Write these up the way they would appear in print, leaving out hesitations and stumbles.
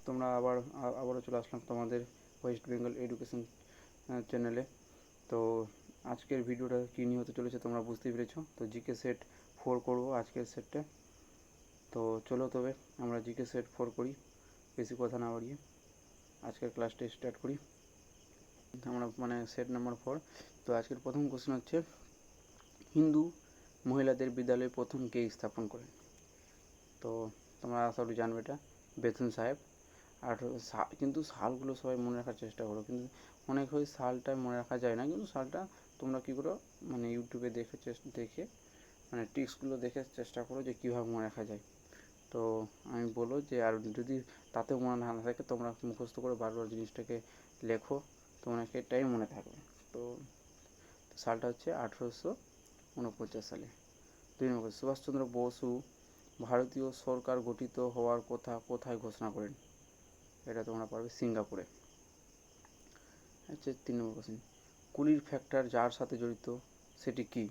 তোমরা আবারও চলে আসলাম তোমাদের ওয়েস্ট বেঙ্গল এডুকেশন চ্যানেলে। তো আজকের ভিডিওটা কী নিয়ে হতে চলেছে তোমরা বুঝতেই পেরেছো। তো জিকে সেট 4 করবো আজকের সেটটা। তো চলো তবে আমরা জিকে সেট 4 করি, বেশি কথা না বাড়িয়ে আজকের ক্লাসটা স্টার্ট করি। আমরা সেট নাম্বার 4। তো আজকের প্রথম কোশ্চেন হচ্ছে, হিন্দু মহিলাদের বিদ্যালয়ে প্রথম কে স্থাপন করেন? তো তোমরা আশা করি জানবে এটা, বেথুন সাহেব। আর কিন্তু সালগুলো সবাই মনে রাখার চেষ্টা করো, কিন্তু অনেক হয় সালটা মনে রাখা যায় না, কিন্তু সালটা তোমরা কী করো ইউটিউবে দেখে ট্রিক্সগুলো দেখে চেষ্টা করো যে কীভাবে মনে রাখা যায়। তো আমি বলো যে আর যদি তাতেও মনে না থাকে তোমরা মুখস্থ করে বারবার জিনিসটাকে লেখো, তোমার এটাই মনে থাকবে। তো সালটা হচ্ছে 1849 সালে। 2 নম্বর, সুভাষচন্দ্র বসু ভারতীয় সরকার গঠিত হওয়ার কথা কোথায় ঘোষণা করেন? এটা তোমরা পারবে সিঙ্গাপুরে। হচ্ছে 3 নম্বর কোশ্চেন, কুলির ফ্যাক্টর যার সাথে জড়িত সেটি কি?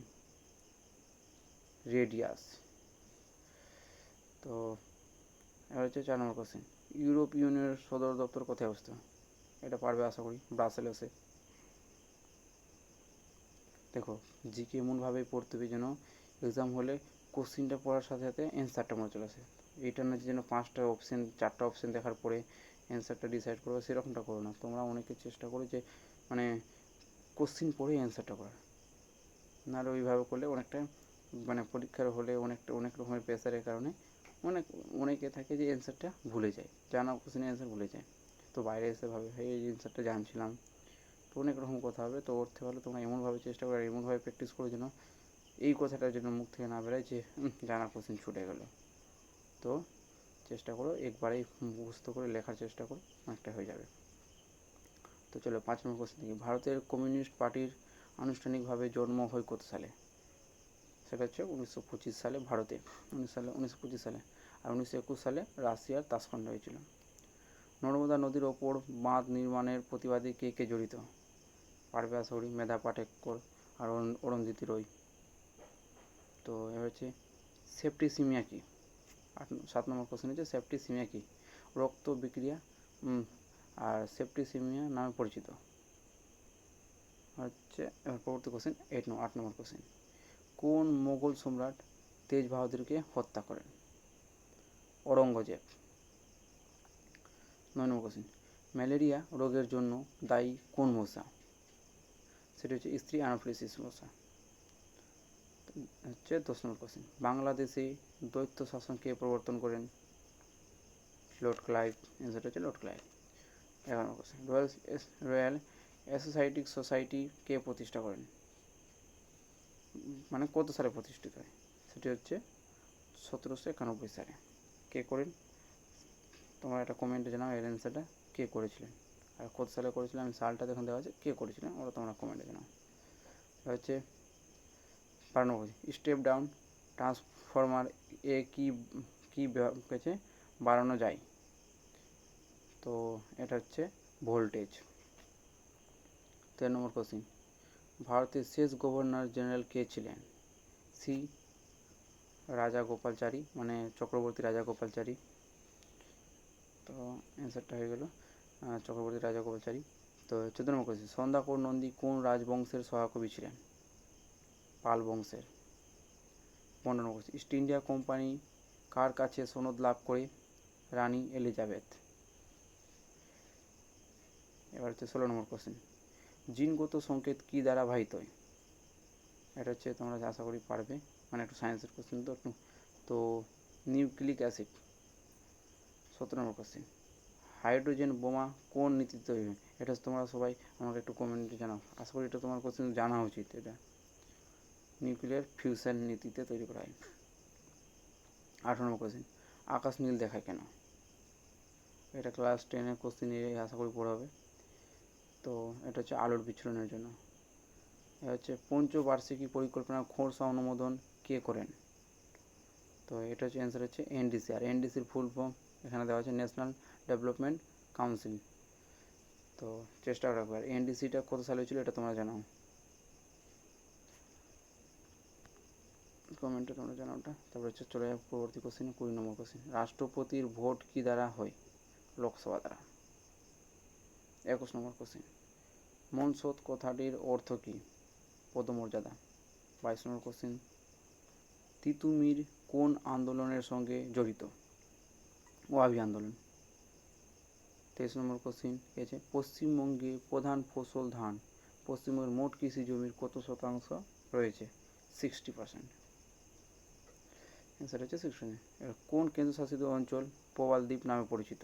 রেডিয়াস। তো এবার হচ্ছে 4 নম্বর কোশ্চেন, ইউরোপ ইউনিয়নের সদর দপ্তর কোথায় অবস্থিত? এটা পারবে আশা করি, ব্রাসেলসে। দেখো জিকে এমনভাবেই পড়তে হবে যেন এক্সাম হলে কোশ্চিনটা পড়ার সাথে সাথে অ্যান্সারটা মনে চলে আসে। এইটা না যেন 4টা অপশান দেখার পরে অ্যান্সারটা ডিসাইড করবে, সেরকমটা করো না। তোমরা অনেকে চেষ্টা করো যে কোশ্চিন পড়ে অ্যান্সারটা করার, নাহলে ওইভাবে করলে অনেকটা পরীক্ষার হলে অনেক রকমের প্রেসারের কারণে অনেকে থাকে যে অ্যান্সারটা ভুলে যায়, জানা কোশ্চেনের অ্যান্সার ভুলে যায়। তো বাইরে এসে ভাবে এই অ্যান্সারটা জানছিলাম। তো অনেক রকম কথা হবে। তো ওর থেকে ভালো তোমরা এমনভাবে চেষ্টা করো, এমনভাবে প্র্যাকটিস করো যেন এই কথাটার জন্য মুখ থেকে না বেরোয় যে জানা কোশ্চেন ছুটে গেল। তো চেষ্টা করো একবারেই মুখস্থ করে লেখার চেষ্টা করো, অনেকটা হয়ে যাবে। তো চলো 5 নম্বর কোশ্চেন দেখি, ভারতের কমিউনিস্ট পার্টির আনুষ্ঠানিকভাবে জন্ম হয় কত সালে? সেটা হচ্ছে 1925 সালে ভারতে, 1925 সালে। আর 1921 সালে রাশিয়ার তাসখণ্ডে হয়েছিল। নর্মদা নদীর ওপর বাঁধ নির্মাণের প্রতিবাদে কে কে জড়িত? পারবে আশা করি, মেধা পাটেকর আর অরুন্ধতী রয়। তো এবার হচ্ছে সেপ্টিসিমিয়া কি? 7 নম্বর কোশ্চেন হচ্ছে সেপ্টিসিমিয়া কি? রক্ত বিক্রিয়া আর সেপ্টিসিমিয়া নামে পরিচিত। হচ্ছে এবার পরবর্তী কোশ্চেন 8 নম্বর কোশ্চেন, কোন মোগল সম্রাট তেজ বাহাদুরকে হত্যা করেন? ঔরঙ্গজেব। 9 নম্বর কোশ্চেন, ম্যালেরিয়া রোগের জন্য দায়ী কোন মশা? সেটি হচ্ছে স্ত্রী অ্যানোফিলিস মশা। হচ্ছে 10 নম্বর কোশ্চেন, বাংলাদেশে দ্বৈত শাসন কে প্রবর্তন করেন? Lord Clive. অ্যান্সারটা হচ্ছে লর্ড ক্লাইভ। 11 নম্বর কোশ্চেন, রয়্যাল অ্যাসোসিয়েটিক সোসাইটি কে প্রতিষ্ঠা করেন? কত সালে প্রতিষ্ঠিত হয়? সেটি হচ্ছে 1791 সালে। কে করেন? তোমরা একটা কমেন্টে জানাও এর অ্যান্সারটা কে করেছিলেন, আর কত সালে করেছিলেন। আমি সালটা দেখুন দেওয়া আছে, কে করেছিলেন ওরা তোমরা কমেন্টে জানাও। হচ্ছে 12 নম্বর, স্টেপ ডাউন ট্রান্সফরমার এ কি কি পেয়েছে বাড়ানো যায়? তো এটা হচ্ছে ভোল্টেজ। 13 নম্বর কোশ্চিন, ভারতের শেষ গভর্নর জেনারেল কে ছিলেন? সি রাজা গোপালচারী, চক্রবর্তী রাজা গোপালচারী। তো অ্যান্সারটা হয়ে গেল চক্রবর্তী রাজা গোপালচারী। তো 14 নম্বর কোশ্চিন, সন্ধ্যাকর নন্দী কোন রাজবংশের সহাকবি ছিলেন? পাল বংশের। 15 নম্বর কোশ্চিন, ইস্ট ইন্ডিয়া কোম্পানি কার কাছে সনদ লাভ করে? রানী এলিজাবেথ। এবার হচ্ছে 16 নম্বর কোশ্চেন, জিনগত সংকেত কী দ্বারা বাহিত হয়? এটা হচ্ছে তোমরা আশা করি পারবে, একটু সায়েন্সের কোশ্চেন তো একটু। তো নিউক্লিক অ্যাসিড। 17 নম্বর কোশ্চেন, হাইড্রোজেন বোমা কোন নীতিতে তৈরি হয়? এটা তোমরা সবাই আমাকে একটু কমেন্টে জানাও, আশা করি এটা তোমার কোশ্চেন জানা উচিত। এটা নিউক্লিয়ার ফিউশন নীতিতে তৈরি করা হয়। 18 নম্বর কোশ্চেন, আকাশ নীল দেখায় কেন? এটা ক্লাস 10-এর কোশ্চেন আশা করি পড়া হবে। তো এটা হচ্ছে আলোর বিচ্ছুরণের জন্য। এটা হচ্ছে পঞ্চবার্ষিকী পরিকল্পনার খসড়া অনুমোদন কে করেন? তো এটা হচ্ছে অ্যান্সার হচ্ছে এনডিসি। আর এনডিসির ফুল ফর্ম এখানে দেওয়া আছে ন্যাশনাল ডেভেলপমেন্ট কাউন্সিল। তো চেষ্টা রাখবে। আর এনডিসিটা কত সালে হয়েছিল এটা তোমরা জানাও, কমেন্টে তোমরা জানাও ওটা। তারপর হচ্ছে চলে যাবে পরবর্তী কোশ্চেন 20 নম্বর কোশ্চেন, রাষ্ট্রপতির ভোট কী দ্বারা হয়? লোকসভা দ্বারা। 21 নম্বর কোশ্চেন, মনসদ কথাটির অর্থ কী? পদমর্যাদা। 22 নম্বর কোশ্চেন, তিতুমির কোন আন্দোলনের সঙ্গে জড়িত? ওয়াবি আন্দোলন। 23 নম্বর কোশ্চেন আছে, পশ্চিমবঙ্গে প্রধান ফসল ধান, পশ্চিমবঙ্গের মোট কৃষি জমির কত শতাংশ রয়েছে? 60%। অ্যান্সার হচ্ছে 60%। এবার কোন কেন্দ্রশাসিত অঞ্চল প্রবাল দ্বীপ নামে পরিচিত?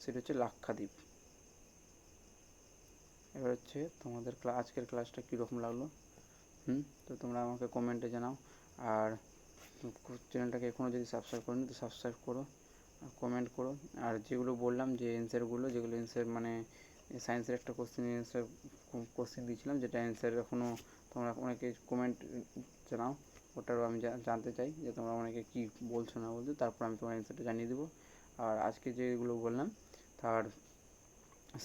সেটা হচ্ছে লাক্ষাদ্বীপ। এবার হচ্ছে তোমাদের আজকের ক্লাসটা কীরকম লাগলো, তো তোমরা আমাকে কমেন্টে জানাও। আর চ্যানেলটাকে এখনও যদি সাবস্ক্রাইব করোনি তো সাবস্ক্রাইব করো, কমেন্ট করো। আর যেগুলো বললাম যে অ্যান্সারগুলো, যেগুলো অ্যান্সার মানে সায়েন্সের একটা কোশ্চেন দিয়েছিলাম, যেটা অ্যান্সার এখনও তোমরা অনেকে কমেন্ট জানাও, ওটারও আমি জানতে চাই যে তোমরা অনেকে কী বলছো না বলছো, তারপর আমি তোমার অ্যান্সারটা জানিয়ে দেবো। আর আজকে যেগুলো বললাম তার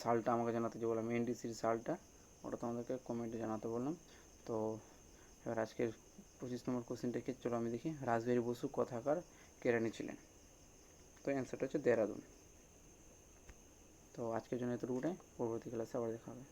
সালটা আমাকে জানাতে যে বললাম, এনটিসির সালটা, ওটা তোমাদেরকে কমেন্টে জানাতে বললাম। তো এবার আজকের 25 নম্বর কোশ্চেনটাকে চলো আমি দেখি, রাসবিহারী বসু কথাকার কেরানি ছিলেন? তো অ্যান্সারটা হচ্ছে দেহরাদুন। তো আজকের জন্য এতটুকুটাই, পরবর্তী ক্লাসে আবার দেখা হবে।